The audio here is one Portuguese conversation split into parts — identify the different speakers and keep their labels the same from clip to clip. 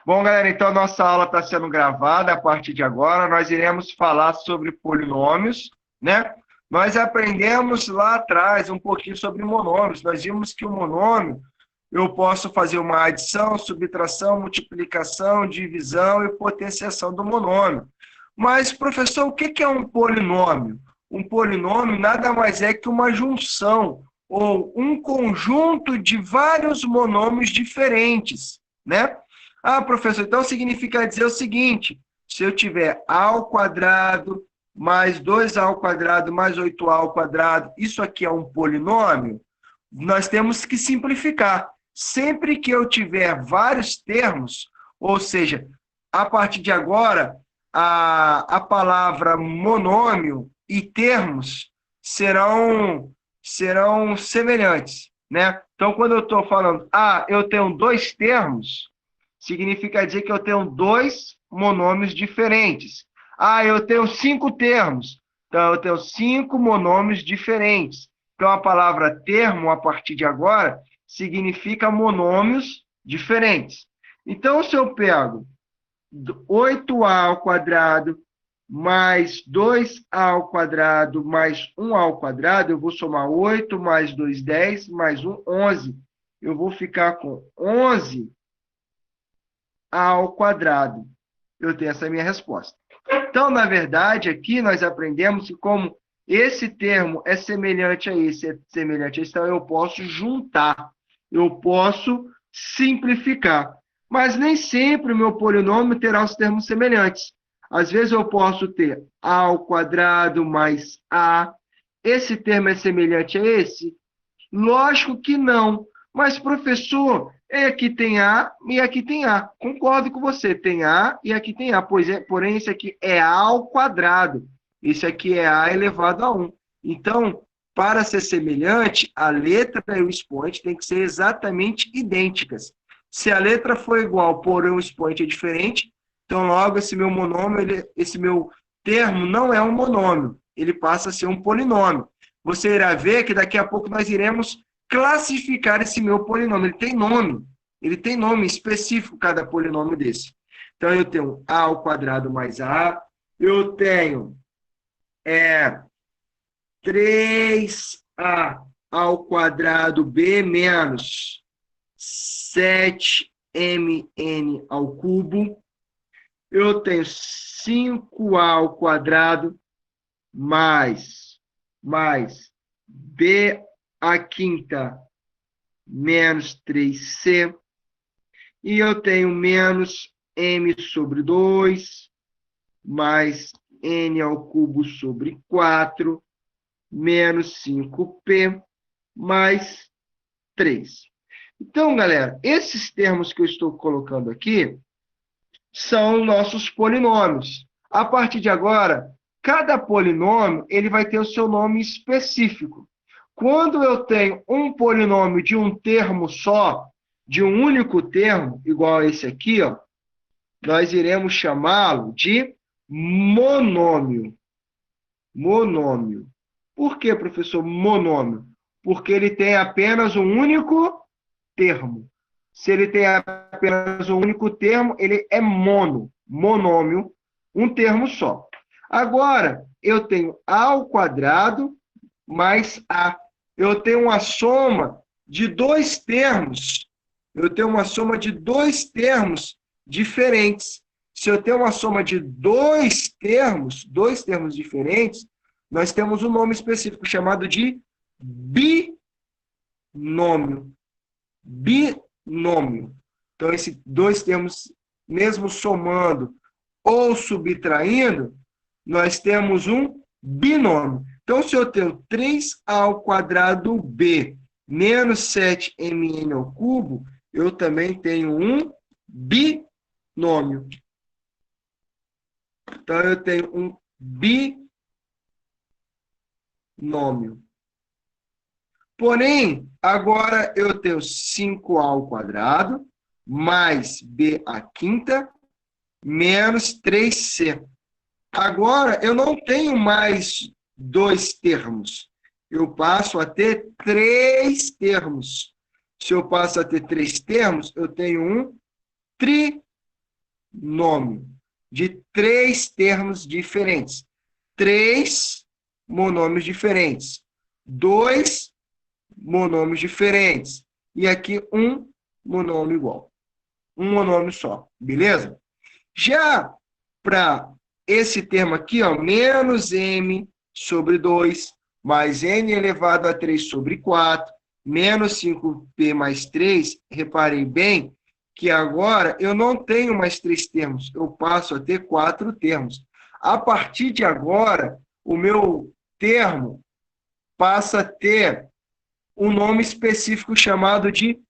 Speaker 1: Bom, galera, então nossa aula está sendo gravada. A partir de agora, nós iremos falar sobre polinômios, né? Nós aprendemos lá atrás um pouquinho sobre monômios. Nós vimos que o monômio, eu posso fazer uma adição, subtração, multiplicação, divisão e potenciação do monômio. Mas, professor, o que é um polinômio? Um polinômio nada mais é que uma junção ou um conjunto de vários monômios diferentes, né? Ah, professor, então significa dizer o seguinte: se eu tiver a ao quadrado mais 2a ao quadrado mais 8a ao quadrado, isso aqui é um polinômio? Nós temos que simplificar. Sempre que eu tiver vários termos, ou seja, a partir de agora, a palavra monômio e termos serão semelhantes, né? Então, quando eu estou falando, eu tenho dois termos, significa dizer que eu tenho dois monômios diferentes. Eu tenho 5 termos, então eu tenho 5 monômios diferentes. Então, a palavra termo, a partir de agora, significa monômios diferentes. Então, se eu pego 8a ao quadrado mais 2a ao quadrado mais 1a ao quadrado, eu vou somar 8 mais 2, 10, mais 1, 11. Eu vou ficar com 11 ao quadrado. Eu tenho essa minha resposta. Então, na verdade, aqui nós aprendemos que como esse termo é semelhante a esse, então eu posso juntar, eu posso simplificar. Mas nem sempre o meu polinômio terá os termos semelhantes. Às vezes eu posso ter a ao quadrado mais a. Esse termo é semelhante a esse? Lógico que não. Mas, professor, aqui tem A e aqui tem A. Concordo com você, tem A e aqui tem A. Porém, esse aqui é A ao quadrado. Esse aqui é A elevado a 1. Então, para ser semelhante, a letra e o expoente têm que ser exatamente idênticas. Se a letra for igual, porém o expoente é diferente, então logo esse meu monômio, esse meu termo não é um monômio, ele passa a ser um polinômio. Você irá ver que daqui a pouco nós iremos classificar esse meu polinômio. Ele tem nome específico cada polinômio desse. Então, eu tenho a ao quadrado mais a, eu tenho 3a ao quadrado b menos 7mn ao cubo, eu tenho 5a ao quadrado mais b a quinta menos 3c, e eu tenho menos m sobre 2, mais n ao cubo sobre 4, menos 5p, mais 3. Então, galera, esses termos que eu estou colocando aqui são nossos polinômios. A partir de agora, cada polinômio ele vai ter o seu nome específico. Quando eu tenho um polinômio de um termo só, de um único termo, igual a esse aqui, ó, nós iremos chamá-lo de monômio. Monômio. Por que, professor, monômio? Porque ele tem apenas um único termo. Se ele tem apenas um único termo, ele é monômio, um termo só. Agora, eu tenho a ao quadrado mais a. Eu tenho uma soma de dois termos. Eu tenho uma soma de dois termos diferentes. Se eu tenho uma soma de dois termos diferentes, nós temos um nome específico chamado de binômio. Binômio. Então, esses dois termos, mesmo somando ou subtraindo, nós temos um binômio. Então, se eu tenho 3a ao quadrado b menos 7mn ao cubo, eu também tenho um binômio. Então, eu tenho um binômio. Porém, agora eu tenho 5a ao quadrado mais b à quinta menos 3c. Agora, eu não tenho mais dois termos. Eu passo a ter 3 termos. Se eu passo a ter 3 termos, eu tenho um monômio de 3 termos diferentes. 3 monômios diferentes. 2 monômios diferentes. E aqui um monômio igual. Um monômio só, beleza? Já para esse termo aqui, ó, menos m sobre 2, mais n elevado a 3 sobre 4, menos 5p mais 3, reparem bem que agora eu não tenho mais 3 termos, eu passo a ter 4 termos. A partir de agora, o meu termo passa a ter um nome específico chamado de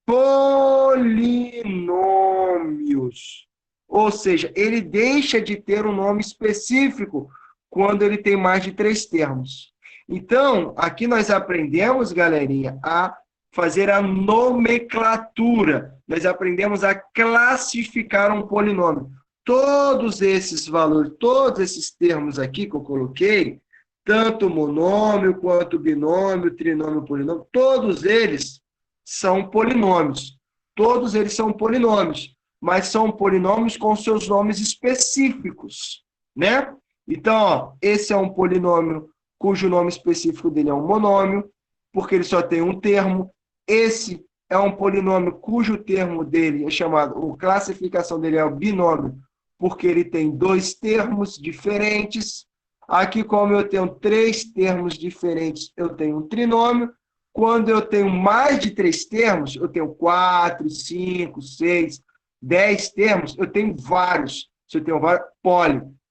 Speaker 1: polinômios. Ou seja, ele deixa de ter um nome específico quando ele tem mais de 3 termos. Então, aqui nós aprendemos, galerinha, a fazer a nomenclatura. Nós aprendemos a classificar um polinômio. Todos esses valores, todos esses termos aqui que eu coloquei, tanto monômio quanto binômio, trinômio, polinômio, todos eles são polinômios. Todos eles são polinômios, mas são polinômios com seus nomes específicos, né? Então, ó, esse é um polinômio cujo nome específico dele é um monômio, porque ele só tem um termo. Esse é um polinômio cujo termo dele é chamado, a classificação dele é o binômio, porque ele tem 2 termos diferentes. Aqui, como eu tenho 3 termos diferentes, eu tenho um trinômio. Quando eu tenho mais de 3 termos, eu tenho 4, 5, 6, 10 termos, eu tenho vários. Se eu tenho vários,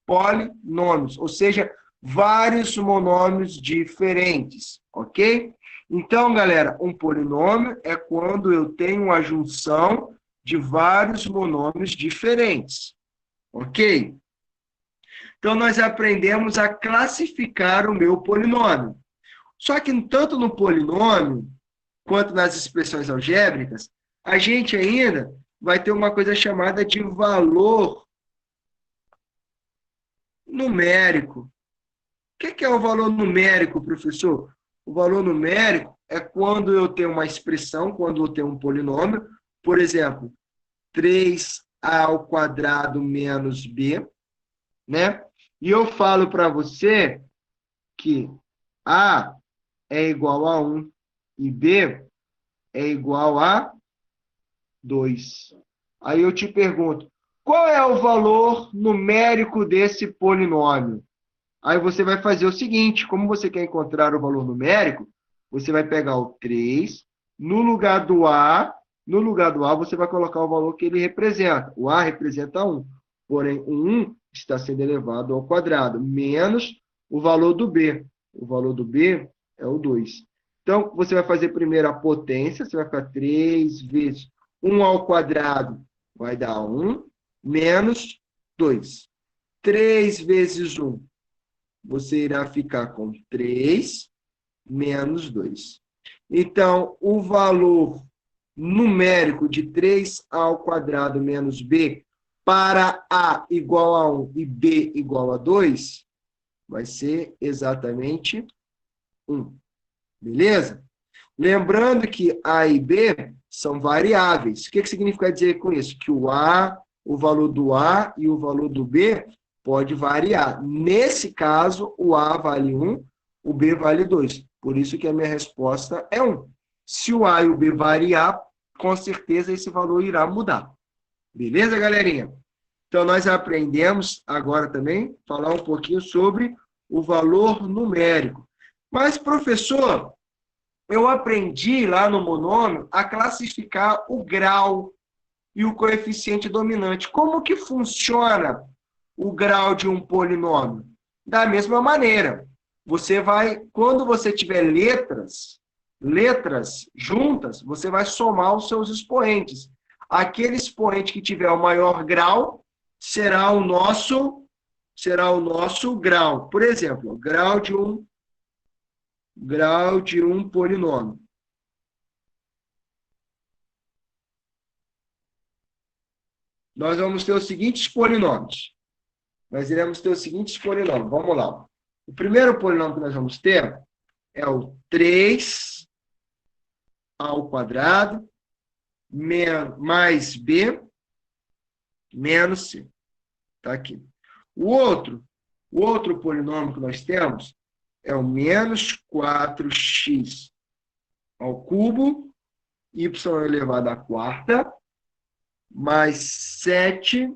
Speaker 1: polinômios, ou seja, vários monômios diferentes, ok? Então, galera, um polinômio é quando eu tenho a junção de vários monômios diferentes, ok? Então, nós aprendemos a classificar o meu polinômio. Só que tanto no polinômio quanto nas expressões algébricas, a gente ainda vai ter uma coisa chamada de valor numérico. O que é o valor numérico, professor? O valor numérico é quando eu tenho uma expressão, quando eu tenho um polinômio, por exemplo, 3a ao quadrado menos b, né? E eu falo para você que a é igual a 1 e b é igual a 2. Aí eu te pergunto, qual é o valor numérico desse polinômio? Aí você vai fazer o seguinte, como você quer encontrar o valor numérico, você vai pegar o 3, no lugar do A você vai colocar o valor que ele representa. O A representa 1, porém o 1 está sendo elevado ao quadrado, menos o valor do B. O valor do B é o 2. Então, você vai fazer primeiro a potência, você vai ficar 3 vezes 1 ao quadrado, vai dar 1, menos 2. 3 vezes 1, você irá ficar com 3 menos 2. Então, o valor numérico de 3 ao quadrado menos b para A igual a 1 e B igual a 2 vai ser exatamente 1. Beleza? Lembrando que A e B são variáveis. O que significa dizer com isso? Que o A, o valor do A e o valor do B pode variar. Nesse caso, o A vale 1, o B vale 2. Por isso que a minha resposta é 1. Se o A e o B variar, com certeza esse valor irá mudar. Beleza, galerinha? Então, nós aprendemos agora também falar um pouquinho sobre o valor numérico. Mas, professor, eu aprendi lá no monômio a classificar o grau e o coeficiente dominante. Como que funciona o grau de um polinômio? Da mesma maneira. Você vai, quando você tiver letras juntas, você vai somar os seus expoentes. Aquele expoente que tiver o maior grau será o nosso grau. Por exemplo, grau de um polinômio. Nós vamos ter os seguintes polinômios. Nós iremos ter os seguintes polinômios. Vamos lá. O primeiro polinômio que nós vamos ter é o 3 ao quadrado mais b Menos c. Está aqui. O outro polinômio que nós temos é o menos 4x ao cubo, y elevado à quarta, mais 7,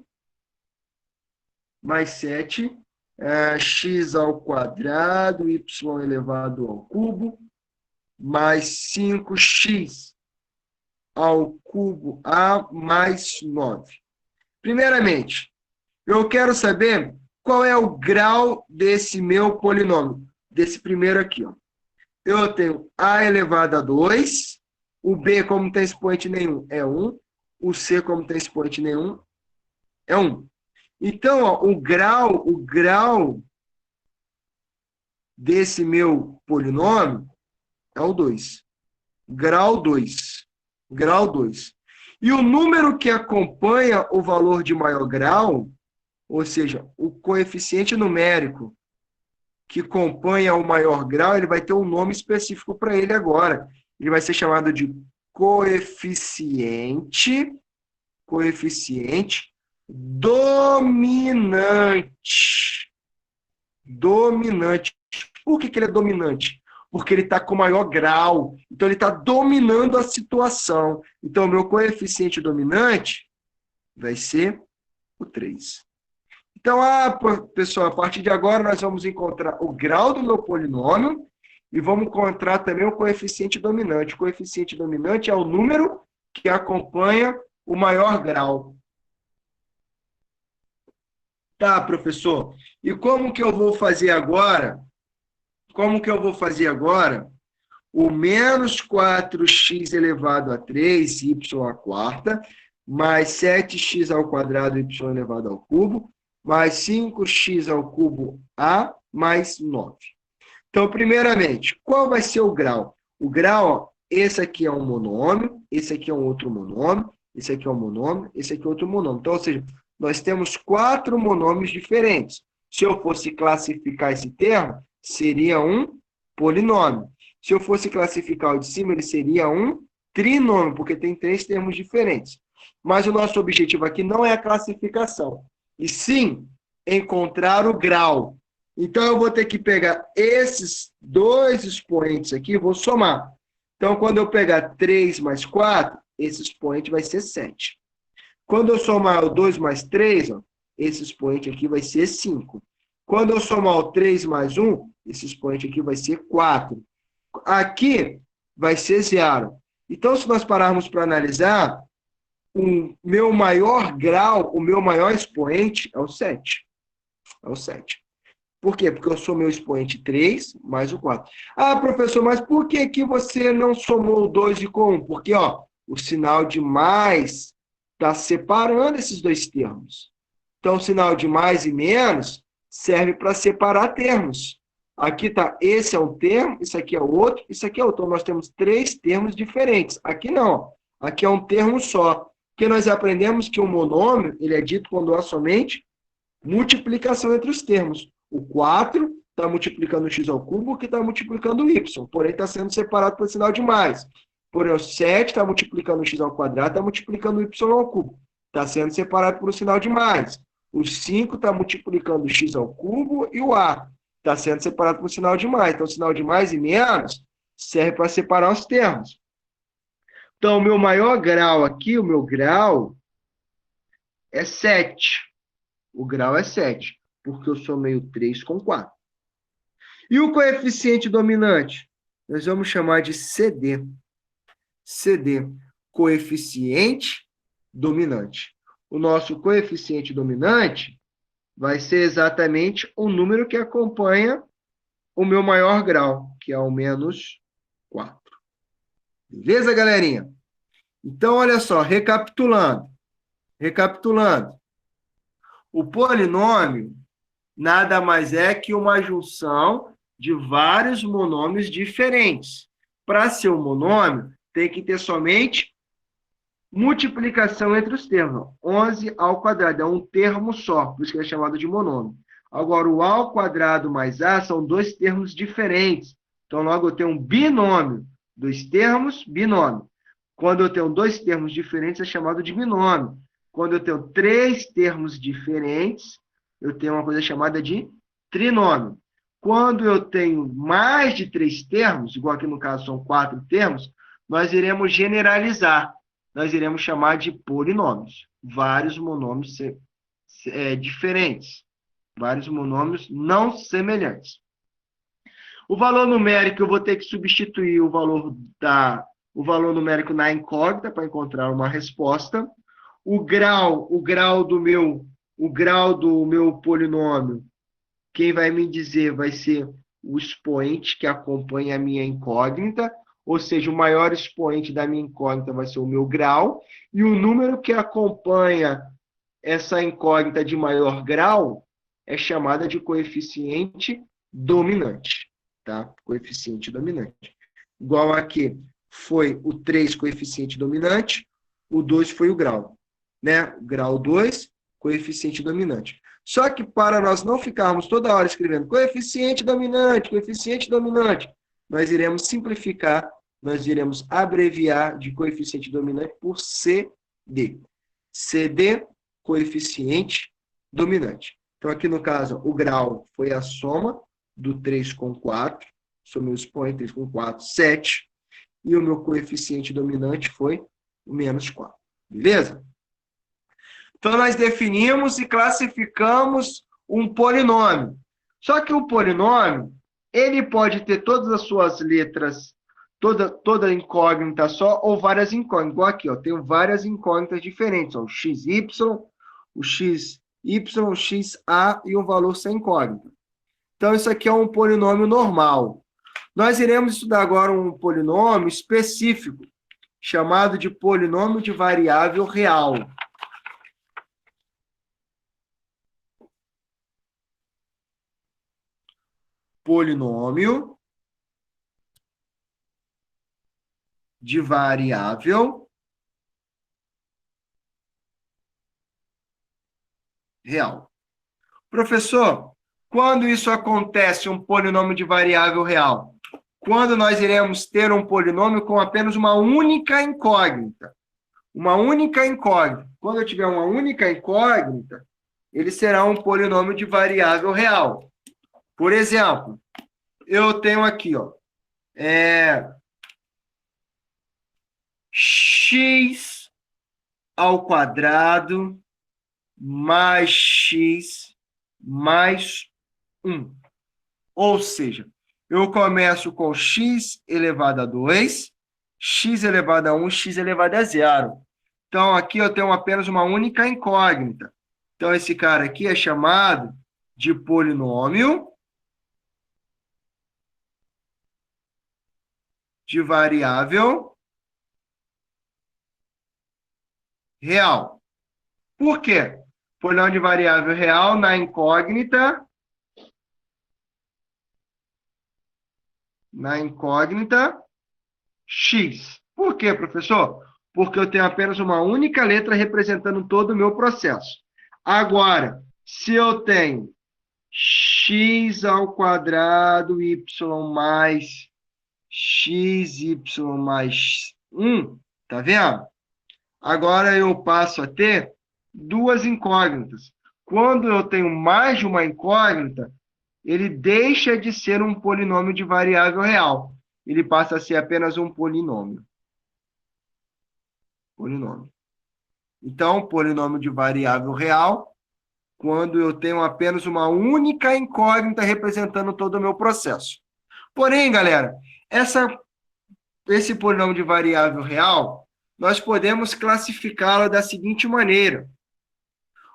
Speaker 1: x ao quadrado, y elevado ao cubo, mais 5x ao cubo a mais 9. Primeiramente, eu quero saber qual é o grau desse meu polinômio, desse primeiro aqui, ó. Eu tenho a elevado a 2, o b, como não tem expoente nenhum, é 1, o c, como não tem expoente nenhum, é 1. Então, ó, o grau desse meu polinômio é o 2. Grau 2. Grau 2. E o número que acompanha o valor de maior grau, ou seja, o coeficiente numérico que acompanha o maior grau, ele vai ter um nome específico para ele agora. Ele vai ser chamado de coeficiente dominante. Dominante. Por que ele é dominante? Porque ele está com maior grau. Então, ele está dominando a situação. Então, o meu coeficiente dominante vai ser o 3. Então, pessoal, a partir de agora, nós vamos encontrar o grau do meu polinômio e vamos encontrar também o coeficiente dominante. O coeficiente dominante é o número que acompanha o maior grau. Tá, professor. E como que eu vou fazer agora? O menos 4x elevado a 3, y à quarta, mais 7x ao quadrado, y elevado ao cubo, mais 5x ao cubo a mais 9. Então, primeiramente, qual vai ser o grau? O grau, ó, esse aqui é um monômio, esse aqui é um outro monômio, esse aqui é um monômio, esse aqui é outro monômio. Então, ou seja, nós temos 4 monômios diferentes. Se eu fosse classificar esse termo, seria um polinômio. Se eu fosse classificar o de cima, ele seria um trinômio, porque tem 3 termos diferentes. Mas o nosso objetivo aqui não é a classificação, e sim encontrar o grau. Então, eu vou ter que pegar esses 2 expoentes aqui e vou somar. Então, quando eu pegar 3 mais 4, esse expoente vai ser 7. Quando eu somar o 2 mais 3, ó, esse expoente aqui vai ser 5. Quando eu somar o 3 mais 1, esse expoente aqui vai ser 4. Aqui vai ser 0. Então, se nós pararmos para analisar, o meu maior grau, o meu maior expoente é o 7. É o 7. Por quê? Porque eu somei o expoente 3 mais o 4. Ah, professor, mas por que que você não somou o 2 e com 1? Porque, ó, o sinal de mais está separando esses 2 termos. Então, o sinal de mais e menos serve para separar termos. Aqui está, esse é um termo, isso aqui é outro, isso aqui é outro. Então, nós temos 3 termos diferentes. Aqui não, aqui é um termo só. Porque nós aprendemos que o monômio, ele é dito quando há somente multiplicação entre os termos. O 4 está multiplicando o x ao cubo, que está multiplicando o y, porém está sendo separado por sinal de mais. Porém, o 7 está multiplicando o x ao quadrado, está multiplicando o y ao cubo. Está sendo separado por um sinal de mais. O 5 está multiplicando o x ao cubo e o a está sendo separado por um sinal de mais. Então, o sinal de mais e menos serve para separar os termos. Então, o meu maior grau aqui, o meu grau é 7. O grau é 7, porque eu somei o 3 com 4. E o coeficiente dominante? Nós vamos chamar de CD. CD, coeficiente dominante. O nosso coeficiente dominante vai ser exatamente o número que acompanha o meu maior grau, que é o menos 4. Beleza, galerinha? Então, olha só, recapitulando. O polinômio nada mais é que uma junção de vários monômios diferentes. Para ser um monômio, tem que ter somente multiplicação entre os termos. 11 ao quadrado é um termo só, por isso que é chamado de monômio. Agora, o a ao quadrado mais a são 2 termos diferentes. Então, logo eu tenho um binômio. 2 termos, binômio. Quando eu tenho 2 termos diferentes, é chamado de binômio. Quando eu tenho três termos diferentes, eu tenho uma coisa chamada de trinômio. Quando eu tenho mais de três termos, igual aqui no caso são quatro termos, nós iremos generalizar. Nós iremos chamar de polinômios. Vários monômios diferentes. Vários monômios não semelhantes. O valor numérico, eu vou ter que substituir o valor numérico na incógnita para encontrar uma resposta. O grau do meu polinômio, quem vai me dizer vai ser o expoente que acompanha a minha incógnita, ou seja, o maior expoente da minha incógnita vai ser o meu grau, e o número que acompanha essa incógnita de maior grau é chamada de coeficiente dominante, tá? Coeficiente dominante. Igual aqui foi o 3 coeficiente dominante, o 2 foi o grau, né? Grau 2, coeficiente dominante. Só que para nós não ficarmos toda hora escrevendo coeficiente dominante, nós iremos simplificar, nós iremos abreviar de coeficiente dominante por CD. CD, coeficiente dominante. Então, aqui no caso, o grau foi a soma do 3 com 4, somei o expoente 3 com 4, 7, e o meu coeficiente dominante foi o menos 4. Beleza? Então, nós definimos e classificamos um polinômio. Só que o polinômio, ele pode ter todas as suas letras, toda incógnita só, ou várias incógnitas. Igual aqui, ó, tenho várias incógnitas diferentes. Ó, o XY, o XY, o XA e um valor sem incógnita. Então, isso aqui é um polinômio normal. Nós iremos estudar agora um polinômio específico, chamado de polinômio de variável real. Polinômio de variável real. Professor, quando isso acontece, um polinômio de variável real? Quando nós iremos ter um polinômio com apenas uma única incógnita. Uma única incógnita. Quando eu tiver uma única incógnita, ele será um polinômio de variável real. Por exemplo, eu tenho aqui, ó, x ao quadrado mais x mais 1. Ou seja, eu começo com x elevado a 2, x elevado a 1, x elevado a 0. Então, aqui eu tenho apenas uma única incógnita. Então, esse cara aqui é chamado de polinômio de variável real. Por quê? Polinômio de variável real na incógnita x. Por quê, professor? Porque eu tenho apenas uma única letra representando todo o meu processo. Agora, se eu tenho x ao quadrado y mais xy mais 1, tá vendo? Agora eu passo a ter duas incógnitas. Quando eu tenho mais de uma incógnita, ele deixa de ser um polinômio de variável real. Ele passa a ser apenas um polinômio. Então, polinômio de variável real, quando eu tenho apenas uma única incógnita representando todo o meu processo. Porém, galera, esse polinômio de variável real, nós podemos classificá-lo da seguinte maneira.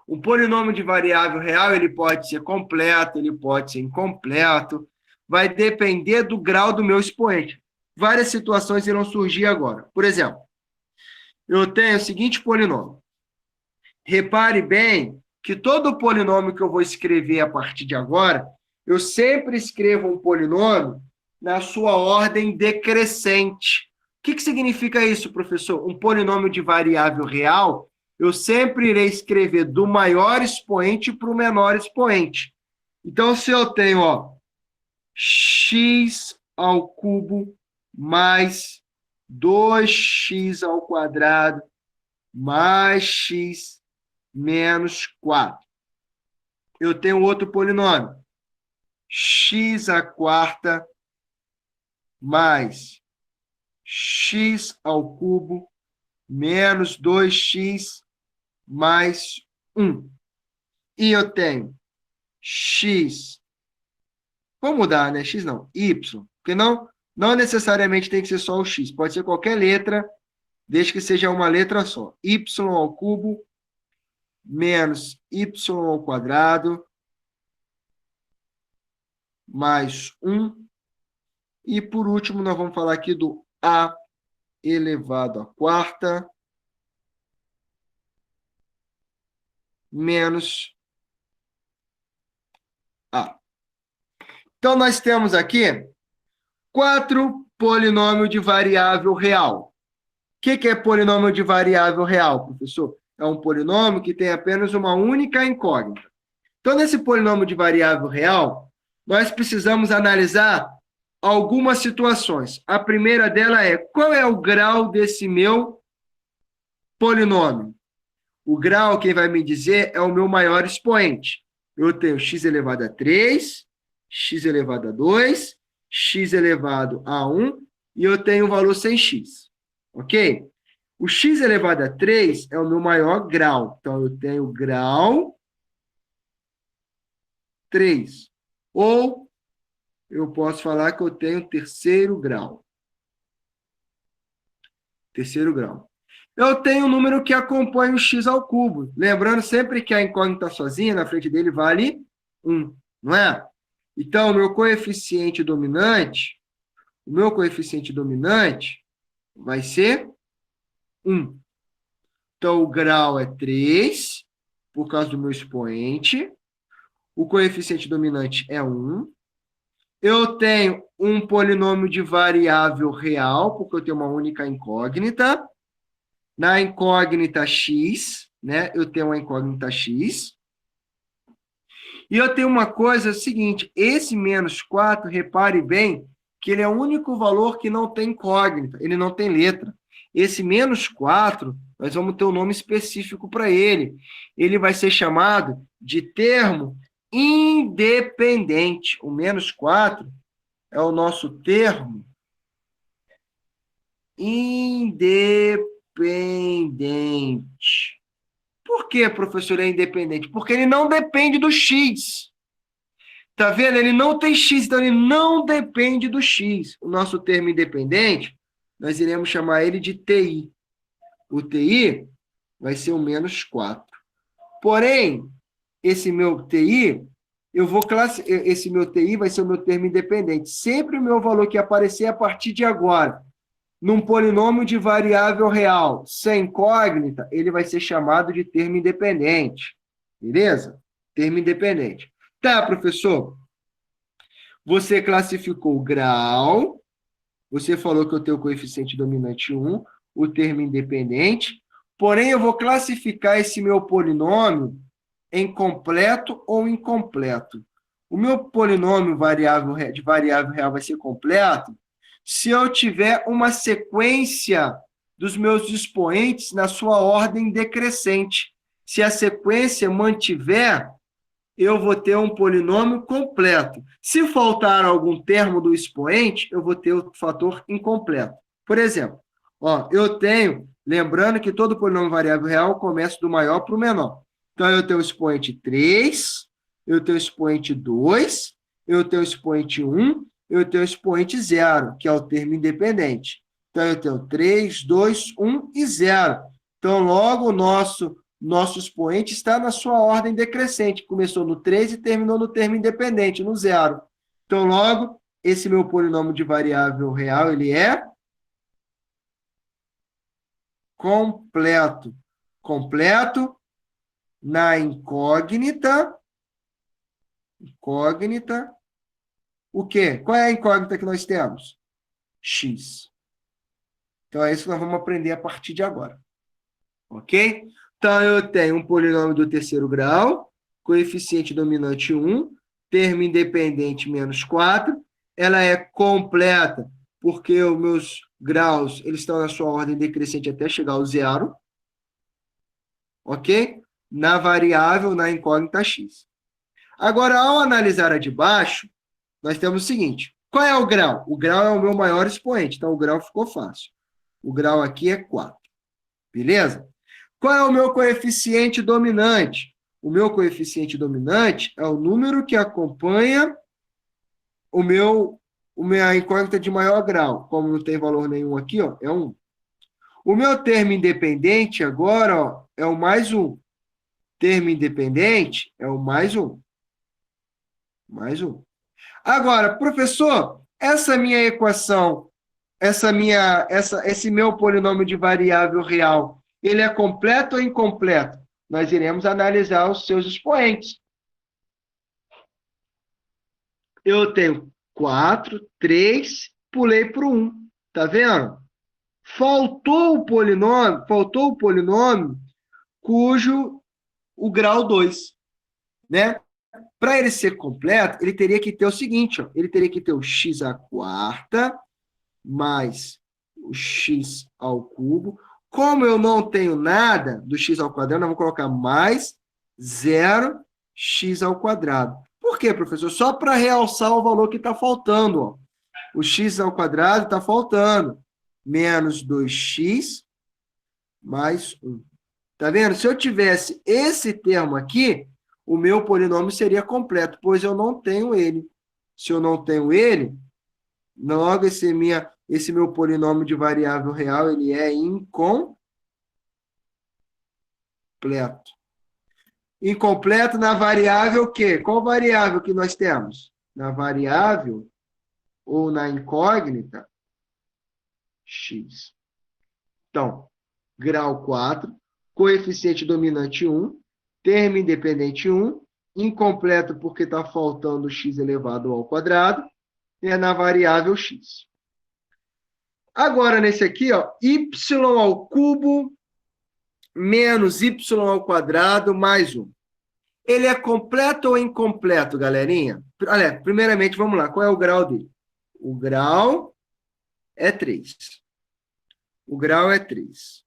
Speaker 1: O polinômio de variável real, ele pode ser completo, ele pode ser incompleto, vai depender do grau do meu expoente. Várias situações irão surgir agora. Por exemplo, eu tenho o seguinte polinômio. Repare bem que todo polinômio que eu vou escrever a partir de agora, eu sempre escrevo um polinômio na sua ordem decrescente. O que significa isso, professor? Um polinômio de variável real, eu sempre irei escrever do maior expoente para o menor expoente. Então, se eu tenho, ó, x ao cubo mais 2x ao quadrado mais x menos 4. Eu tenho outro polinômio. X à quarta mais x ao cubo menos 2x mais 1. E eu tenho x. Vou mudar, né? X não, y. Porque não necessariamente tem que ser só o x. Pode ser qualquer letra, desde que seja uma letra só. Y ao cubo menos y ao quadrado mais 1. E, por último, nós vamos falar aqui do a elevado à quarta menos a. Então, nós temos aqui 4 polinômios de variável real. O que é polinômio de variável real, professor? É um polinômio que tem apenas uma única incógnita. Então, nesse polinômio de variável real, nós precisamos analisar algumas situações. A primeira dela é, qual é o grau desse meu polinômio? O grau, quem vai me dizer, é o meu maior expoente. Eu tenho x elevado a 3, x elevado a 2, x elevado a 1, e eu tenho o valor sem x. Ok? O x elevado a 3 é o meu maior grau. Então, eu tenho grau 3. Ou eu posso falar que eu tenho terceiro grau. Terceiro grau. Eu tenho um número que acompanha o x ao cubo. Lembrando sempre que a incógnita sozinha, na frente dele, vale 1, não é? Então, o meu coeficiente dominante vai ser 1. Então, o grau é 3, por causa do meu expoente. O coeficiente dominante é 1. Eu tenho um polinômio de variável real, porque eu tenho uma única incógnita. Na incógnita x, né? Eu tenho uma incógnita x. E eu tenho uma coisa seguinte, esse menos 4, repare bem, que ele é o único valor que não tem incógnita, ele não tem letra. Esse menos 4, nós vamos ter um nome específico para ele. Ele vai ser chamado de termo independente. O menos 4 é o nosso termo independente. Por que, professor, é independente? Porque ele não depende do x. Tá vendo? Ele não tem x, então ele não depende do x. O nosso termo independente, nós iremos chamar ele de TI. O TI vai ser o menos 4. Porém, esse meu TI, esse meu TI vai ser o meu termo independente. Sempre o meu valor que aparecer a partir de agora, num polinômio de variável real sem incógnita, ele vai ser chamado de termo independente. Beleza? Termo independente. Tá, professor? Você classificou o grau, você falou que eu tenho o coeficiente dominante 1, o termo independente, porém eu vou classificar esse meu polinômio em completo ou incompleto. O meu polinômio de variável real vai ser completo se eu tiver uma sequência dos meus expoentes na sua ordem decrescente. Se a sequência mantiver, eu vou ter um polinômio completo. Se faltar algum termo do expoente, eu vou ter o fator incompleto. Por exemplo, eu tenho, lembrando que todo polinômio variável real começa do maior para o menor. Então, eu tenho o expoente 3, eu tenho o expoente 2, eu tenho o expoente 1, eu tenho o expoente 0, que é o termo independente. Então, eu tenho 3, 2, 1 e 0. Então, logo, o nosso expoente está na sua ordem decrescente. Começou no 3 e terminou no termo independente, no 0. Então, logo, esse meu polinômio de variável real, ele é completo. Completo na incógnita. Incógnita. O quê? Qual é a incógnita que nós temos? X. Então, é isso que nós vamos aprender a partir de agora. Ok? Então, eu tenho um polinômio do terceiro grau, coeficiente dominante 1, termo independente menos 4. Ela é completa, porque os meus graus eles estão na sua ordem decrescente até chegar ao 0. Ok? na variável, na incógnita x. Agora, ao analisar a de baixo, nós temos o seguinte. Qual é o grau? O grau é o meu maior expoente, então o grau ficou fácil. O grau aqui é 4. Beleza? Qual é o meu coeficiente dominante? O meu coeficiente dominante é o número que acompanha a incógnita de maior grau. Como não tem valor nenhum aqui, ó, é 1. O meu termo independente agora, ó, é o mais 1. Termo independente é o mais 1. Mais 1. Agora, professor, essa minha equação, esse meu polinômio de variável real, ele é completo ou incompleto? Nós iremos analisar os seus expoentes. Eu tenho 4, 3, pulei para o 1. Tá vendo? Faltou o polinômio cujo o grau 2, né? Para ele ser completo, ele teria que ter o seguinte, ó, ele teria que ter o x à quarta mais o x ao cubo. Como eu não tenho nada do x ao quadrado, eu vou colocar mais 0x ao quadrado. Por quê, professor? Só para realçar o valor que está faltando. Ó. O x ao quadrado está faltando. Menos 2x mais 1. Tá vendo? Se eu tivesse esse termo aqui, o meu polinômio seria completo, pois eu não tenho ele. Se eu não tenho ele, logo esse meu polinômio de variável real, ele é incompleto. Incompleto na variável o quê? Qual variável que nós temos? Na variável ou na incógnita x. Então, grau 4, coeficiente dominante 1, termo independente 1, incompleto porque está faltando x elevado ao quadrado, é na variável x. Agora, nesse aqui, ó, y ao cubo menos y ao quadrado mais 1. Ele é completo ou incompleto, galerinha? Olha, primeiramente, vamos lá. Qual é o grau dele? O grau é 3. O grau é 3.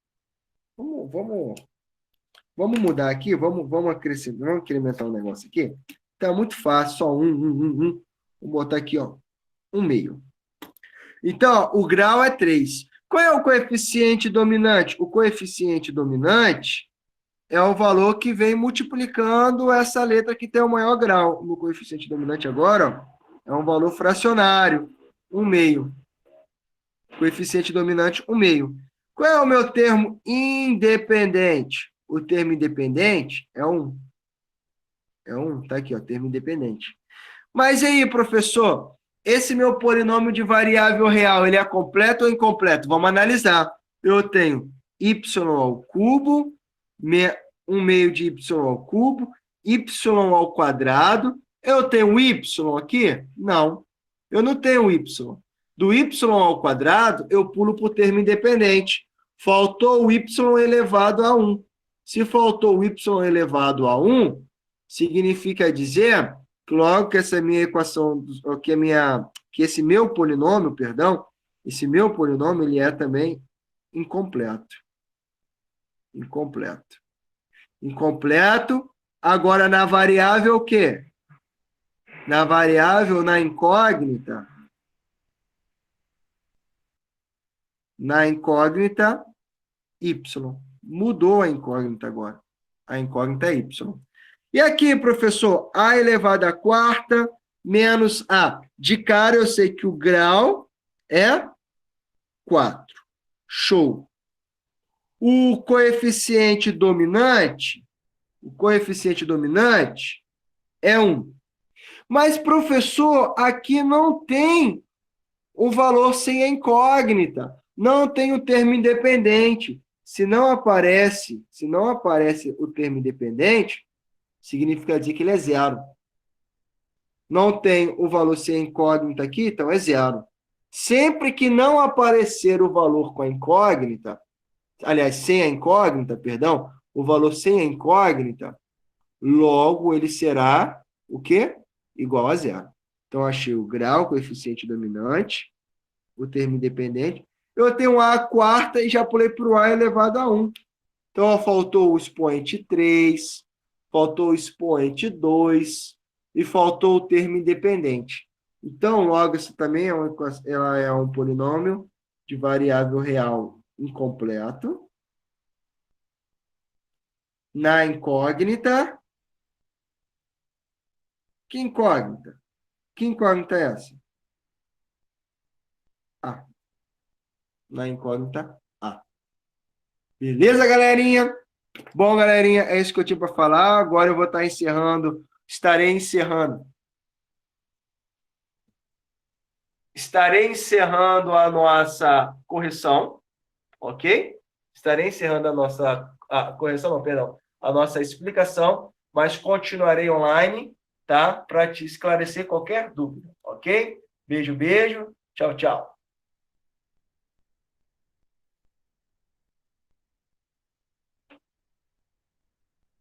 Speaker 1: Vamos mudar aqui, vamos acrescentar, vamos incrementar um negócio aqui. Tá muito fácil, só um. Vou botar aqui, ó, 1/2. Então, ó, o grau é 3. Qual é o coeficiente dominante? O coeficiente dominante é o valor que vem multiplicando essa letra que tem o maior grau. O coeficiente dominante agora, ó, é um valor fracionário, 1/2. Coeficiente dominante, 1/2. Qual é o meu termo independente? O termo independente é 1. É 1, tá aqui, ó, termo independente. Mas e aí, professor? Esse meu polinômio de variável real, ele é completo ou incompleto? Vamos analisar. Eu tenho y ao cubo, 1/2 de y ao cubo, y ao quadrado. Eu tenho y aqui? Não, eu não tenho y. Do y ao quadrado, eu pulo para o termo independente. Faltou o y elevado a 1. Se faltou o y elevado a 1, significa dizer que logo que essa minha equação, que esse meu polinômio, perdão, esse meu polinômio, ele é também incompleto. Incompleto. Incompleto. Agora, na variável, o quê? Na variável, na incógnita. Na incógnita, y. Mudou a incógnita agora. A incógnita é y. E aqui, professor, a elevado à quarta menos a. De cara, eu sei que o grau é 4. Show. O coeficiente dominante é 1. Mas, professor, aqui não tem o valor sem a incógnita. Não tem o termo independente. Se não aparece o termo independente, significa dizer que ele é 0. Não tem o valor sem a incógnita aqui, então é 0. Sempre que não aparecer o valor com a incógnita, aliás, sem a incógnita, perdão, o valor sem a incógnita, logo ele será o quê? Igual a 0. Então, achei o grau, o coeficiente dominante, o termo independente. Eu tenho a quarta e já pulei para o a elevado a 1. Então, faltou o expoente 3, faltou o expoente 2 e faltou o termo independente. Então, logo, isso também ela é um polinômio de variável real incompleto. Na incógnita. Que incógnita? Que incógnita é essa? A. Na incógnita, A. Beleza, galerinha? Bom, galerinha, é isso que eu tinha para falar. Agora eu vou estar encerrando. Estarei encerrando a nossa correção, ok? Estarei encerrando a correção, não, perdão, a nossa explicação, mas continuarei online, tá? Para te esclarecer qualquer dúvida, ok? Beijo, beijo. Tchau, tchau.